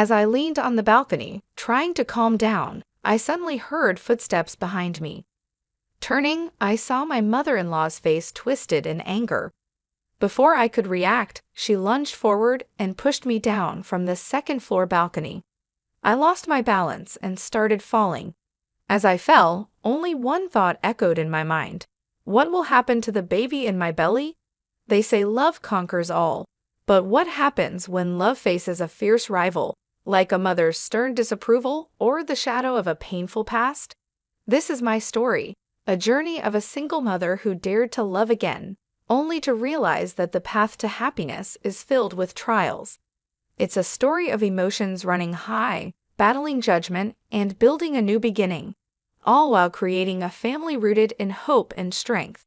As I leaned on the balcony, trying to calm down, I suddenly heard footsteps behind me. Turning, I saw my mother-in-law's face twisted in anger. Before I could react, she lunged forward and pushed me down from the second-floor balcony. I lost my balance and started falling. As I fell, only one thought echoed in my mind. What will happen to the baby in my belly? They say love conquers all. But what happens when love faces a fierce rival, like a mother's stern disapproval or the shadow of a painful past? This is my story, a journey of a single mother who dared to love again, only to realize that the path to happiness is filled with trials. It's a story of emotions running high, battling judgment, and building a new beginning, all while creating a family rooted in hope and strength.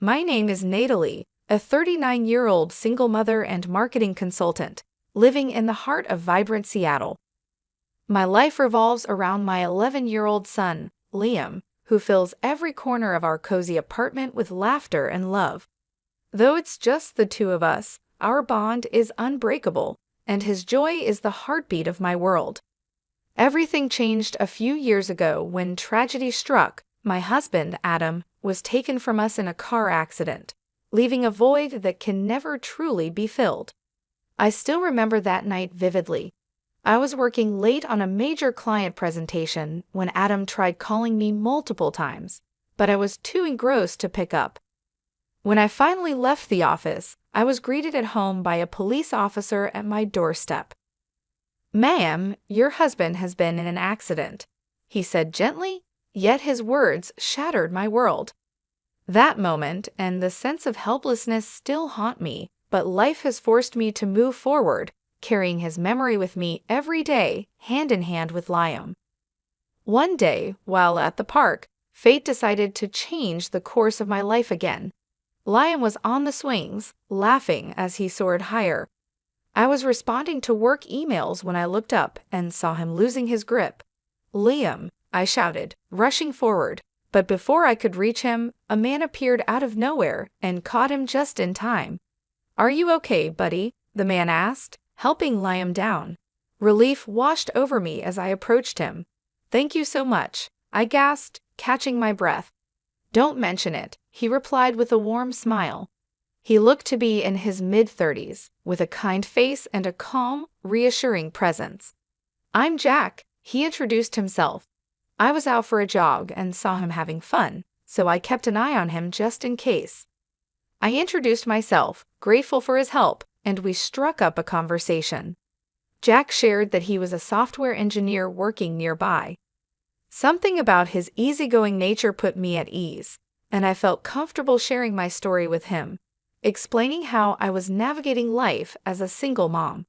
My name is Natalie, a 39-year-old single mother and marketing consultant, living in the heart of vibrant Seattle. My life revolves around my 11-year-old son, Liam, who fills every corner of our cozy apartment with laughter and love. Though it's just the two of us, our bond is unbreakable, and his joy is the heartbeat of my world. Everything changed a few years ago when tragedy struck. My husband, Adam, was taken from us in a car accident, leaving a void that can never truly be filled. I still remember that night vividly. I was working late on a major client presentation when Adam tried calling me multiple times, but I was too engrossed to pick up. When I finally left the office, I was greeted at home by a police officer at my doorstep. "Ma'am, your husband has been in an accident," he said gently, yet his words shattered my world. That moment and the sense of helplessness still haunt me, but life has forced me to move forward, carrying his memory with me every day, hand in hand with Liam. One day, while at the park, fate decided to change the course of my life again. Liam was on the swings, laughing as he soared higher. I was responding to work emails when I looked up and saw him losing his grip. "Liam," I shouted, rushing forward, but before I could reach him, a man appeared out of nowhere and caught him just in time. "Are you okay, buddy?" the man asked, helping Liam down. Relief washed over me as I approached him. "Thank you so much," I gasped, catching my breath. "Don't mention it," he replied with a warm smile. He looked to be in his mid-30s, with a kind face and a calm, reassuring presence. "I'm Jack," he introduced himself. I was out for a jog and saw him having fun, so I kept an eye on him just in case. I introduced myself, grateful for his help, and we struck up a conversation. Jack shared that he was a software engineer working nearby. Something about his easygoing nature put me at ease, and I felt comfortable sharing my story with him, explaining how I was navigating life as a single mom.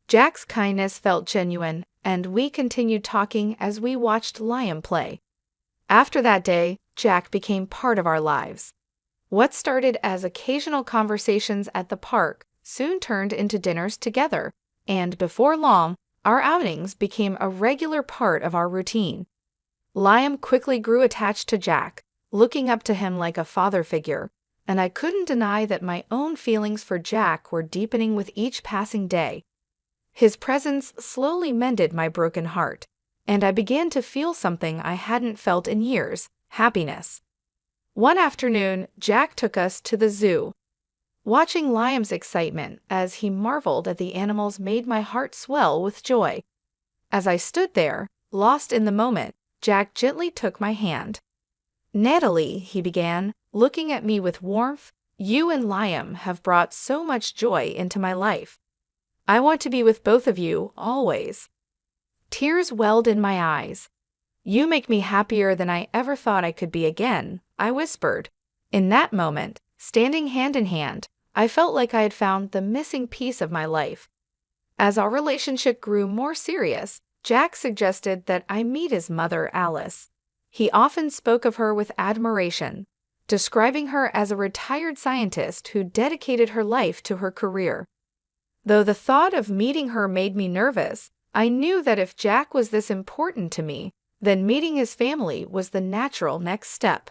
Jack's kindness felt genuine, and we continued talking as we watched Liam play. After that day, Jack became part of our lives. What started as occasional conversations at the park soon turned into dinners together, and before long, our outings became a regular part of our routine. Liam quickly grew attached to Jack, looking up to him like a father figure, and I couldn't deny that my own feelings for Jack were deepening with each passing day. His presence slowly mended my broken heart, and I began to feel something I hadn't felt in years: happiness. One afternoon, Jack took us to the zoo. Watching Liam's excitement as he marveled at the animals made my heart swell with joy. As I stood there, lost in the moment, Jack gently took my hand. "Natalie," he began, looking at me with warmth, "you and Liam have brought so much joy into my life. I want to be with both of you, always." Tears welled in my eyes. "You make me happier than I ever thought I could be again," I whispered. In that moment, standing hand in hand, I felt like I had found the missing piece of my life. As our relationship grew more serious, Jack suggested that I meet his mother, Alice. He often spoke of her with admiration, describing her as a retired scientist who dedicated her life to her career. Though the thought of meeting her made me nervous, I knew that if Jack was this important to me, then meeting his family was the natural next step.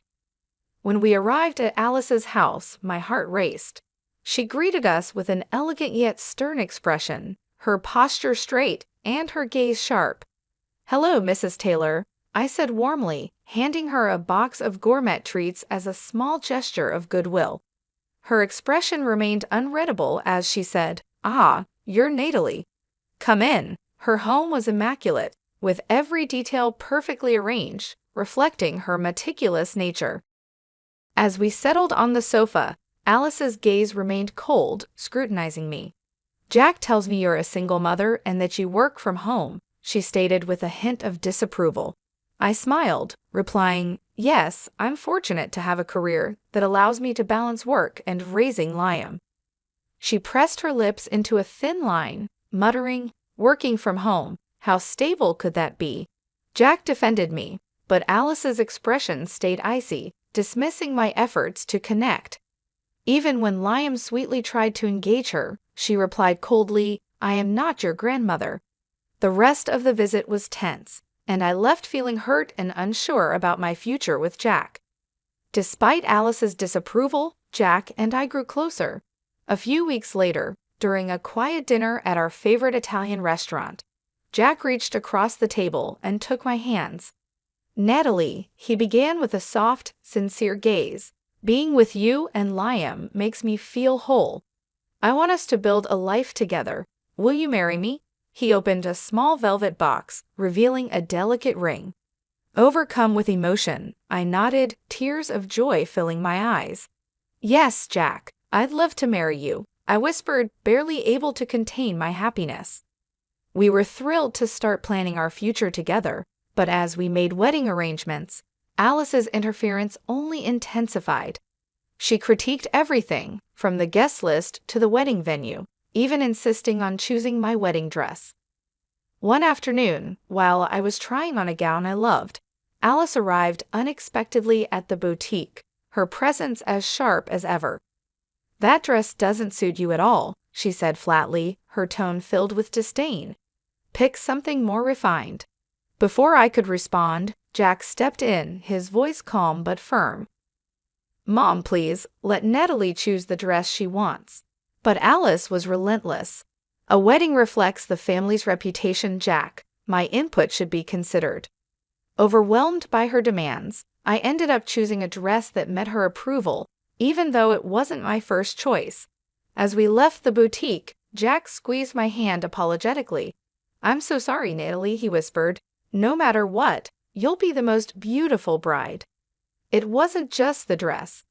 When we arrived at Alice's house, my heart raced. She greeted us with an elegant yet stern expression, her posture straight and her gaze sharp. "Hello, Mrs. Taylor," I said warmly, handing her a box of gourmet treats as a small gesture of goodwill. Her expression remained unreadable as she said, "Ah, you're Natalie. Come in." Her home was immaculate, with every detail perfectly arranged, reflecting her meticulous nature. As we settled on the sofa, Alice's gaze remained cold, scrutinizing me. "Jack tells me you're a single mother and that you work from home," she stated with a hint of disapproval. I smiled, replying, "Yes, I'm fortunate to have a career that allows me to balance work and raising Liam." She pressed her lips into a thin line, muttering, "Working from home, how stable could that be?" Jack defended me, but Alice's expression stayed icy, dismissing my efforts to connect. Even when Liam sweetly tried to engage her, she replied coldly, "I am not your grandmother." The rest of the visit was tense, and I left feeling hurt and unsure about my future with Jack. Despite Alice's disapproval, Jack and I grew closer. A few weeks later, during a quiet dinner at our favorite Italian restaurant, Jack reached across the table and took my hands. "Natalie," he began with a soft, sincere gaze, "being with you and Liam makes me feel whole. I want us to build a life together. Will you marry me?" He opened a small velvet box, revealing a delicate ring. Overcome with emotion, I nodded, tears of joy filling my eyes. "Yes, Jack, I'd love to marry you," I whispered, barely able to contain my happiness. We were thrilled to start planning our future together, but as we made wedding arrangements, Alice's interference only intensified. She critiqued everything, from the guest list to the wedding venue, even insisting on choosing my wedding dress. One afternoon, while I was trying on a gown I loved, Alice arrived unexpectedly at the boutique, her presence as sharp as ever. "That dress doesn't suit you at all," she said flatly, her tone filled with disdain. "Pick something more refined." Before I could respond, Jack stepped in, his voice calm but firm. "Mom, please, let Natalie choose the dress she wants." But Alice was relentless. "A wedding reflects the family's reputation, Jack. My input should be considered." Overwhelmed by her demands, I ended up choosing a dress that met her approval, even though it wasn't my first choice. As we left the boutique, Jack squeezed my hand apologetically. "I'm so sorry, Natalie," he whispered. "No matter what, you'll be the most beautiful bride." It wasn't just the dress.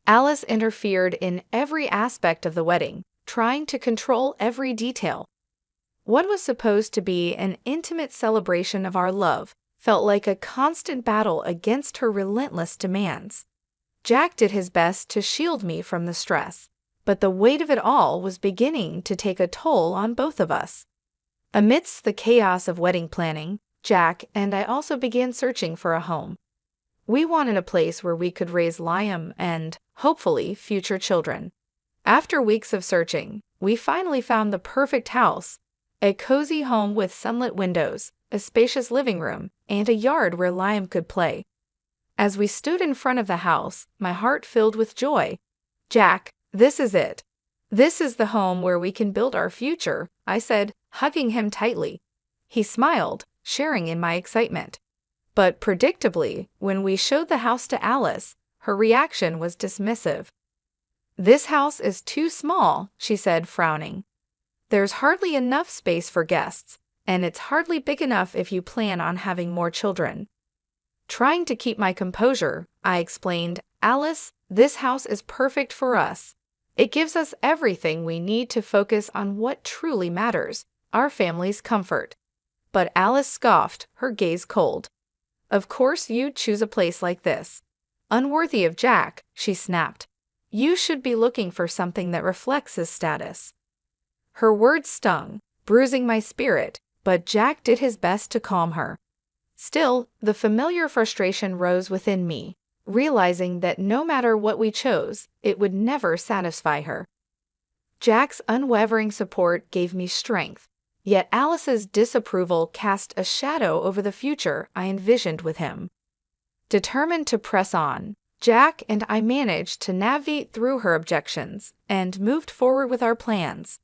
Alice interfered in every aspect of the wedding, trying to control every detail. What was supposed to be an intimate celebration of our love felt like a constant battle against her relentless demands. Jack did his best to shield me from the stress, but the weight of it all was beginning to take a toll on both of us. Amidst the chaos of wedding planning, Jack and I also began searching for a home. We wanted a place where we could raise Liam and, hopefully, future children. After weeks of searching, we finally found the perfect house, a cozy home with sunlit windows, a spacious living room, and a yard where Liam could play. As we stood in front of the house, my heart filled with joy. "Jack, this is it. This is the home where we can build our future," I said, hugging him tightly. He smiled, sharing in my excitement. But predictably, when we showed the house to Alice, her reaction was dismissive. "This house is too small," she said, frowning. "There's hardly enough space for guests, and it's hardly big enough if you plan on having more children." Trying to keep my composure, I explained, "Alice, this house is perfect for us. It gives us everything we need to focus on what truly matters, our family's comfort." But Alice scoffed, her gaze cold. "Of course you'd choose a place like this. Unworthy of Jack," she snapped. "You should be looking for something that reflects his status." Her words stung, bruising my spirit, but Jack did his best to calm her. Still, the familiar frustration rose within me, realizing that no matter what we chose, it would never satisfy her. Jack's unwavering support gave me strength, yet Alice's disapproval cast a shadow over the future I envisioned with him. Determined to press on, Jack and I managed to navigate through her objections and moved forward with our plans.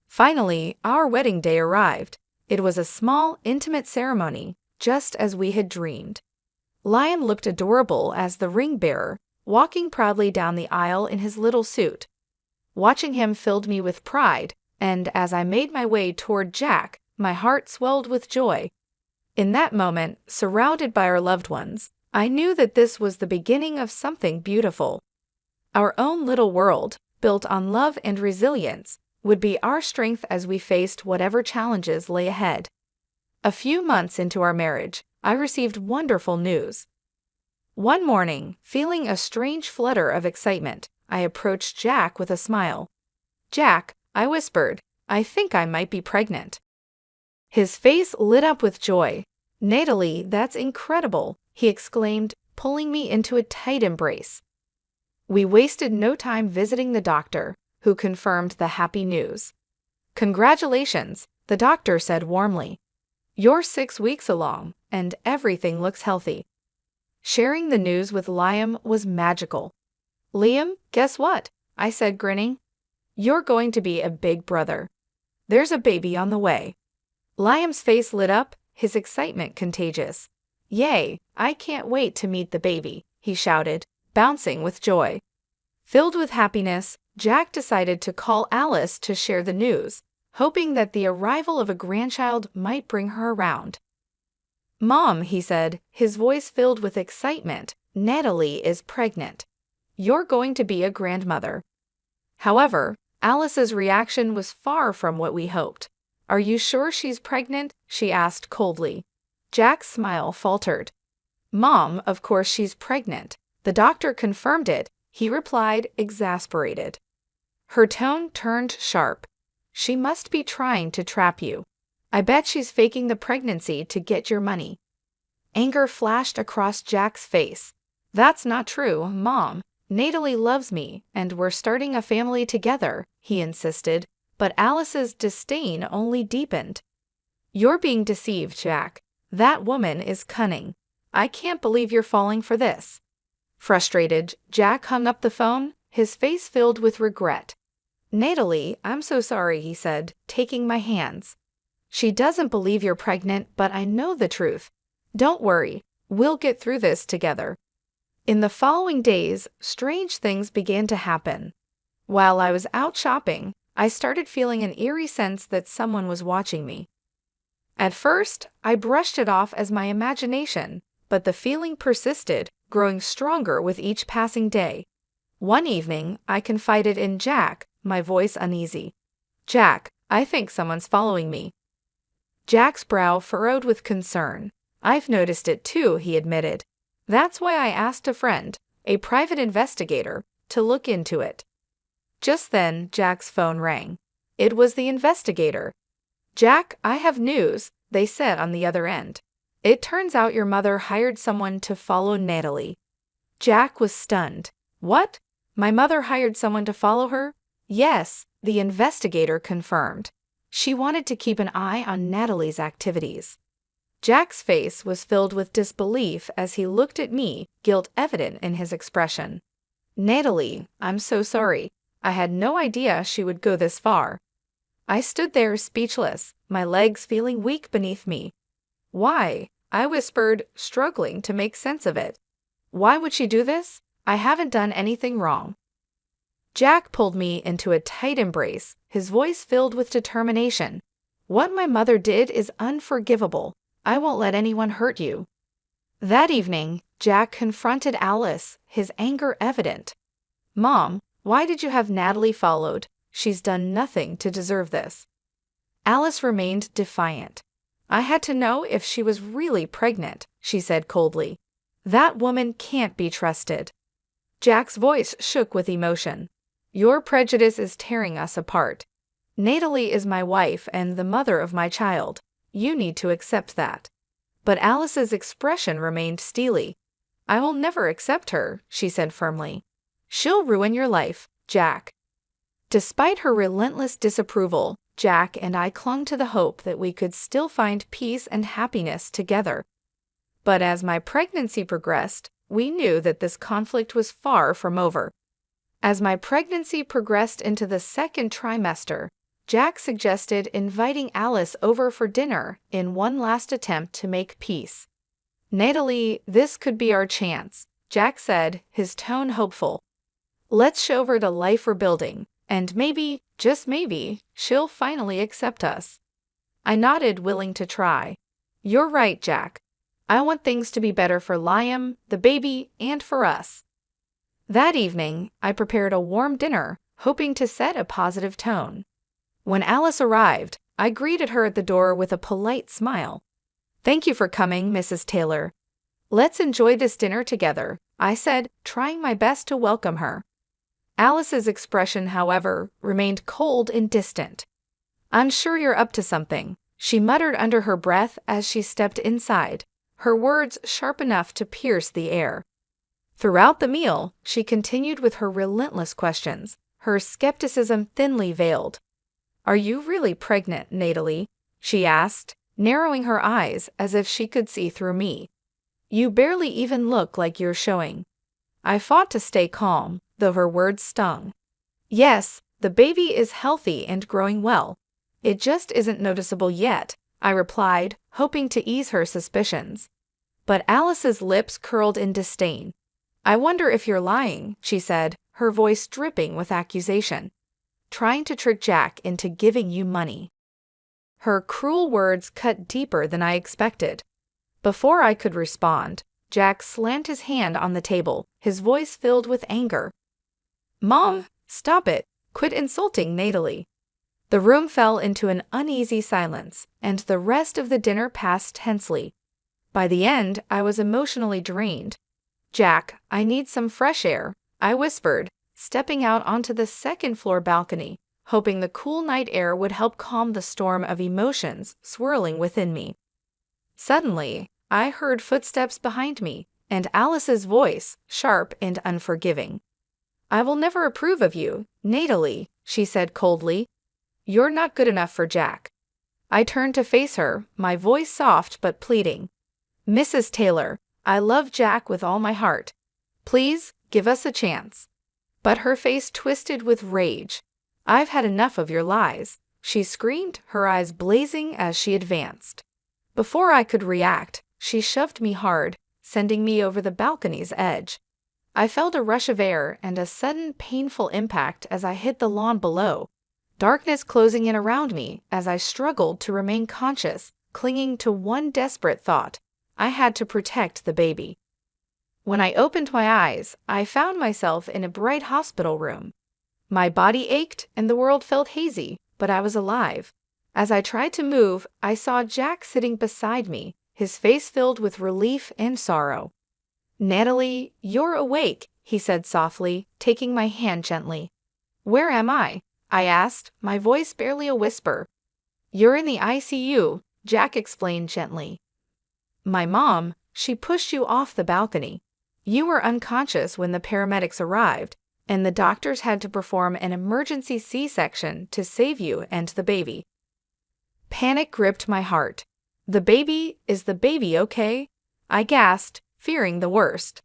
Finally, our wedding day arrived. It was a small, intimate ceremony, just as we had dreamed. Liam looked adorable as the ring bearer, walking proudly down the aisle in his little suit. Watching him filled me with pride, and as I made my way toward Jack, my heart swelled with joy. In that moment, surrounded by our loved ones, I knew that this was the beginning of something beautiful. Our own little world, built on love and resilience, would be our strength as we faced whatever challenges lay ahead. A few months into our marriage, I received wonderful news. One morning, feeling a strange flutter of excitement, I approached Jack with a smile. "Jack," I whispered, "I think I might be pregnant." His face lit up with joy. "Natalie, that's incredible," he exclaimed, pulling me into a tight embrace. We wasted no time visiting the doctor, who confirmed the happy news. "Congratulations," the doctor said warmly. "You're 6 weeks along, and everything looks healthy." Sharing the news with Liam was magical. "Liam, guess what?" I said, grinning. "You're going to be a big brother. There's a baby on the way." Liam's face lit up, his excitement contagious. "Yay, I can't wait to meet the baby," he shouted, bouncing with joy. Filled with happiness, Jack decided to call Alice to share the news, hoping that the arrival of a grandchild might bring her around. "Mom," he said, his voice filled with excitement, "Natalie is pregnant. You're going to be a grandmother." However, Alice's reaction was far from what we hoped. "Are you sure she's pregnant?" she asked coldly. Jack's smile faltered. "Mom, of course she's pregnant. The doctor confirmed it," he replied, exasperated. Her tone turned sharp. "She must be trying to trap you. I bet she's faking the pregnancy to get your money." Anger flashed across Jack's face. "That's not true, Mom. Natalie loves me, and we're starting a family together," he insisted, but Alice's disdain only deepened. "You're being deceived, Jack. That woman is cunning. I can't believe you're falling for this." Frustrated, Jack hung up the phone, his face filled with regret. "Natalie, I'm so sorry," he said, taking my hands. "She doesn't believe you're pregnant, but I know the truth. Don't worry, we'll get through this together." In the following days, strange things began to happen. While I was out shopping, I started feeling an eerie sense that someone was watching me. At first, I brushed it off as my imagination, but the feeling persisted, growing stronger with each passing day. One evening, I confided in Jack, my voice uneasy. "Jack, I think someone's following me." Jack's brow furrowed with concern. "I've noticed it too," he admitted. "That's why I asked a friend, a private investigator, to look into it." Just then, Jack's phone rang. It was the investigator. "Jack, I have news," they said on the other end. "It turns out your mother hired someone to follow Natalie." Jack was stunned. "What? My mother hired someone to follow her?" "Yes," the investigator confirmed. "She wanted to keep an eye on Natalie's activities." Jack's face was filled with disbelief as he looked at me, guilt evident in his expression. "Natalie, I'm so sorry. I had no idea she would go this far." I stood there speechless, my legs feeling weak beneath me. "Why?" I whispered, struggling to make sense of it. "Why would she do this? I haven't done anything wrong." Jack pulled me into a tight embrace, his voice filled with determination. "What my mother did is unforgivable. I won't let anyone hurt you." That evening, Jack confronted Alice, his anger evident. "Mom, why did you have Natalie followed? She's done nothing to deserve this." Alice remained defiant. "I had to know if she was really pregnant," she said coldly. "That woman can't be trusted." Jack's voice shook with emotion. "Your prejudice is tearing us apart. Natalie is my wife and the mother of my child. You need to accept that." But Alice's expression remained steely. "I will never accept her," she said firmly. "She'll ruin your life, Jack." Despite her relentless disapproval, Jack and I clung to the hope that we could still find peace and happiness together. But as my pregnancy progressed, we knew that this conflict was far from over. As my pregnancy progressed into the second trimester, Jack suggested inviting Alice over for dinner in one last attempt to make peace. "Natalie, this could be our chance," Jack said, his tone hopeful. "Let's show her the life we're building, and maybe, just maybe, she'll finally accept us." I nodded, willing to try. "You're right, Jack. I want things to be better for Liam, the baby, and for us." That evening, I prepared a warm dinner, hoping to set a positive tone. When Alice arrived, I greeted her at the door with a polite smile. "Thank you for coming, Mrs. Taylor. Let's enjoy this dinner together," I said, trying my best to welcome her. Alice's expression, however, remained cold and distant. "I'm sure you're up to something," she muttered under her breath as she stepped inside, her words sharp enough to pierce the air. Throughout the meal, she continued with her relentless questions, her skepticism thinly veiled. "Are you really pregnant, Natalie?" she asked, narrowing her eyes as if she could see through me. "You barely even look like you're showing." I fought to stay calm, though her words stung. "Yes, the baby is healthy and growing well. It just isn't noticeable yet," I replied, hoping to ease her suspicions. But Alice's lips curled in disdain. "I wonder if you're lying," she said, her voice dripping with accusation. "Trying to trick Jack into giving you money." Her cruel words cut deeper than I expected. Before I could respond, Jack slammed his hand on the table, his voice filled with anger. "Mom, stop it. Quit insulting Natalie." The room fell into an uneasy silence, and the rest of the dinner passed tensely. By the end, I was emotionally drained. "Jack, I need some fresh air," I whispered, stepping out onto the second-floor balcony, hoping the cool night air would help calm the storm of emotions swirling within me. Suddenly, I heard footsteps behind me, and Alice's voice, sharp and unforgiving. "I will never approve of you, Natalie," she said coldly. "You're not good enough for Jack." I turned to face her, my voice soft but pleading. "Mrs. Taylor, I love Jack with all my heart. Please, give us a chance." But her face twisted with rage. "I've had enough of your lies," she screamed, her eyes blazing as she advanced. Before I could react, she shoved me hard, sending me over the balcony's edge. I felt a rush of air and a sudden painful impact as I hit the lawn below, darkness closing in around me as I struggled to remain conscious, clinging to one desperate thought: I had to protect the baby. When I opened my eyes, I found myself in a bright hospital room. My body ached and the world felt hazy, but I was alive. As I tried to move, I saw Jack sitting beside me, his face filled with relief and sorrow. "Natalie, you're awake," he said softly, taking my hand gently. "Where am I?" I asked, my voice barely a whisper. "You're in the ICU," Jack explained gently. "My mom, she pushed you off the balcony. You were unconscious when the paramedics arrived, and the doctors had to perform an emergency C-section to save you and the baby." Panic gripped my heart. Is the baby okay?" I gasped, fearing the worst.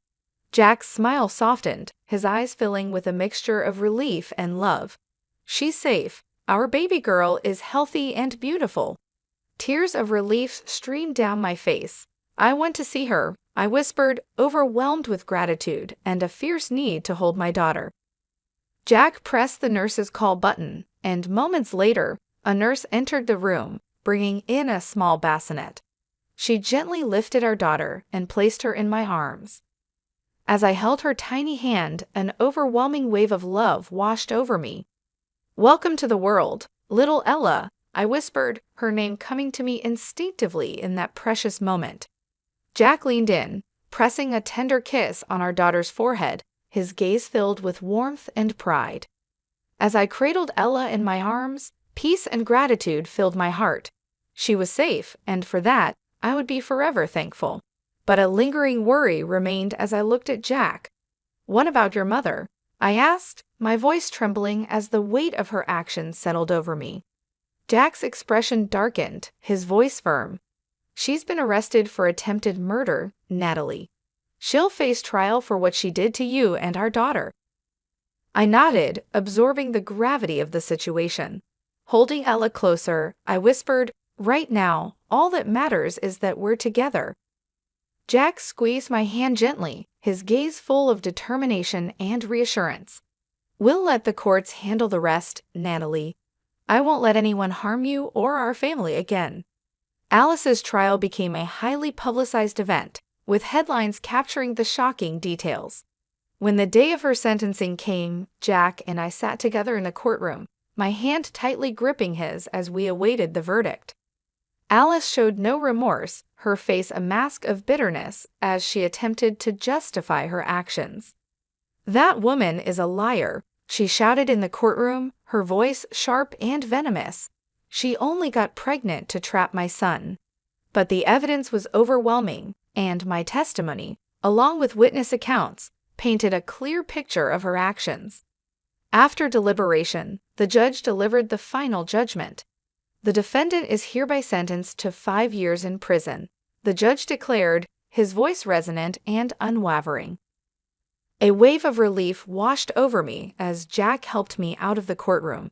Jack's smile softened, his eyes filling with a mixture of relief and love. "She's safe. Our baby girl is healthy and beautiful." Tears of relief streamed down my face. "I want to see her," I whispered, overwhelmed with gratitude and a fierce need to hold my daughter. Jack pressed the nurse's call button, and moments later, a nurse entered the room, bringing in a small bassinet. She gently lifted our daughter and placed her in my arms. As I held her tiny hand, an overwhelming wave of love washed over me. "Welcome to the world, little Ella," I whispered, her name coming to me instinctively in that precious moment. Jack leaned in, pressing a tender kiss on our daughter's forehead, his gaze filled with warmth and pride. As I cradled Ella in my arms, peace and gratitude filled my heart. She was safe, and for that, I would be forever thankful. But a lingering worry remained as I looked at Jack. "What about your mother?" I asked, my voice trembling as the weight of her actions settled over me. Jack's expression darkened, his voice firm. "She's been arrested for attempted murder, Natalie. She'll face trial for what she did to you and our daughter." I nodded, absorbing the gravity of the situation. Holding Ella closer, I whispered, "Right now, all that matters is that we're together." Jack squeezed my hand gently, his gaze full of determination and reassurance. "We'll let the courts handle the rest, Natalie. I won't let anyone harm you or our family again." Alice's trial became a highly publicized event, with headlines capturing the shocking details. When the day of her sentencing came, Jack and I sat together in the courtroom, my hand tightly gripping his as we awaited the verdict. Alice showed no remorse, her face a mask of bitterness as she attempted to justify her actions. "That woman is a liar," she shouted in the courtroom, her voice sharp and venomous. "She only got pregnant to trap my son." But the evidence was overwhelming, and my testimony, along with witness accounts, painted a clear picture of her actions. After deliberation, the judge delivered the final judgment. "The defendant is hereby sentenced to 5 years in prison," the judge declared, his voice resonant and unwavering. A wave of relief washed over me as Jack helped me out of the courtroom.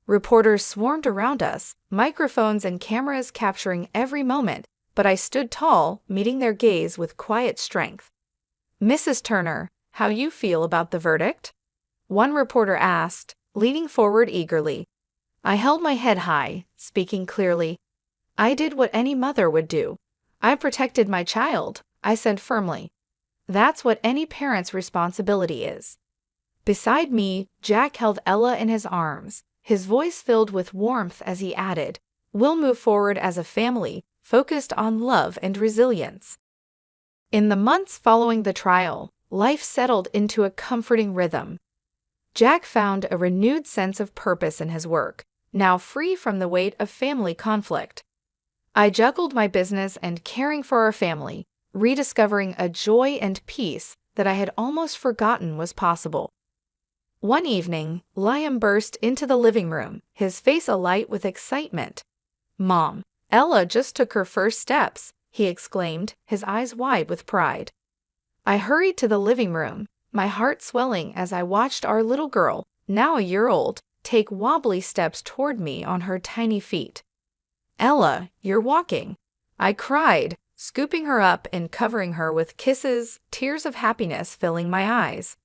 Reporters swarmed around us, microphones and cameras capturing every moment, but I stood tall, meeting their gaze with quiet strength. "Mrs. Turner, how you feel about the verdict?" one reporter asked, leaning forward eagerly. I held my head high, speaking clearly. "I did what any mother would do. I protected my child," I said firmly. "That's what any parent's responsibility is." Beside me, Jack held Ella in his arms, his voice filled with warmth as he added, "We'll move forward as a family, focused on love and resilience." In the months following the trial, life settled into a comforting rhythm. Jack found a renewed sense of purpose in his work, now free from the weight of family conflict. I juggled my business and caring for our family, rediscovering a joy and peace that I had almost forgotten was possible. One evening, Liam burst into the living room, his face alight with excitement. "Mom, Ella just took her first steps," he exclaimed, his eyes wide with pride. I hurried to the living room, my heart swelling as I watched our little girl, now a year old, take wobbly steps toward me on her tiny feet. "Ella, you're walking," I cried, scooping her up and covering her with kisses, tears of happiness filling my eyes.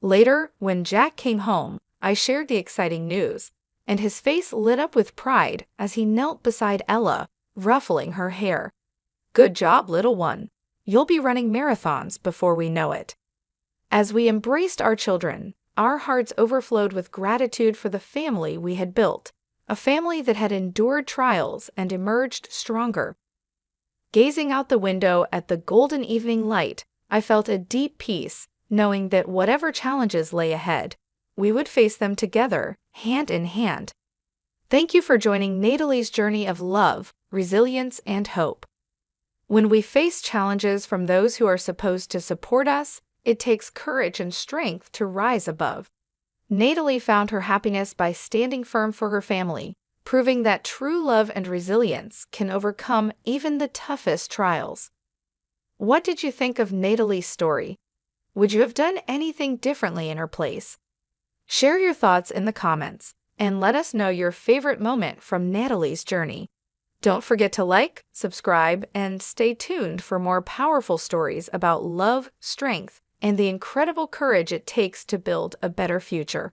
Later, when Jack came home, I shared the exciting news, and his face lit up with pride as he knelt beside Ella, ruffling her hair. "Good job, little one. You'll be running marathons before we know it." As we embraced our children, our hearts overflowed with gratitude for the family we had built, a family that had endured trials and emerged stronger. Gazing out the window at the golden evening light, I felt a deep peace, knowing that whatever challenges lay ahead, we would face them together, hand in hand. Thank you for joining Natalie's journey of love, resilience, and hope. When we face challenges from those who are supposed to support us, it takes courage and strength to rise above. Natalie found her happiness by standing firm for her family, proving that true love and resilience can overcome even the toughest trials. What did you think of Natalie's story? Would you have done anything differently in her place? Share your thoughts in the comments, and let us know your favorite moment from Natalie's journey. Don't forget to like, subscribe, and stay tuned for more powerful stories about love, strength, and the incredible courage it takes to build a better future.